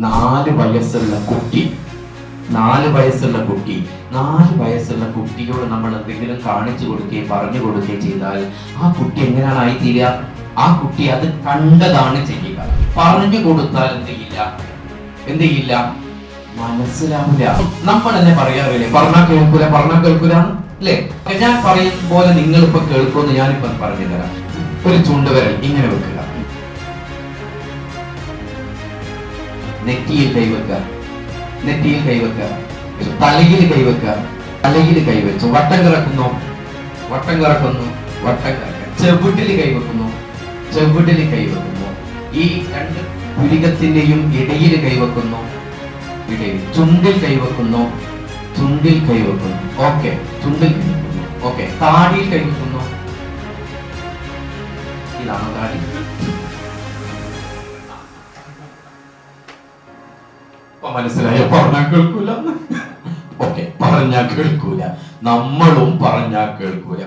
4 വയസ്സുള്ള കുട്ടിയോട് നമ്മൾ എന്തെങ്കിലും കാണിച്ചു കൊടുക്കുകയും പറഞ്ഞു കൊടുക്കുകയും ചെയ്താൽ ആ കുട്ടി എങ്ങനെയാണ് ആയിത്തീരുക? ആ കുട്ടി അത് കണ്ടതാണ് ചെയ്യുക. പറഞ്ഞു കൊടുത്താൽ എന്ത് ചെയ്യില്ല, മനസ്സിലാവില്ല. നമ്മൾ തന്നെ പറയാറില്ലേ, പറഞ്ഞാൽ കേൾക്കൂല അല്ലേ? ഞാൻ പറയും പോലെ നിങ്ങൾ ഇപ്പൊ കേൾക്കുമെന്ന് ഞാനിപ്പോ പറഞ്ഞു തരാം. ഒരു ചൂണ്ടുവിരൽ ഇങ്ങനെ വെക്കുക, നെറ്റിയിൽ കൈവെക്കുക, തലയിൽ കൈവെച്ചു, വട്ടം കറക്കുന്നു, ചെവിട്ടിൽ കൈവെക്കുന്നു, ഈ 2 പുരികത്തിന്റെയും ഇടയിൽ കൈവെക്കുന്നു, ചുണ്ടിൽ കൈവെക്കുന്നു, ഓക്കെ, താടിയിൽ കൈവെക്കുന്നു. ഇതാണ് താടി. മനസ്സിലായോ? പറഞ്ഞാൽ കേൾക്കൂല. ഓക്കെ, പറഞ്ഞാൽ കേൾക്കൂല, നമ്മളും പറഞ്ഞാൽ കേൾക്കൂല.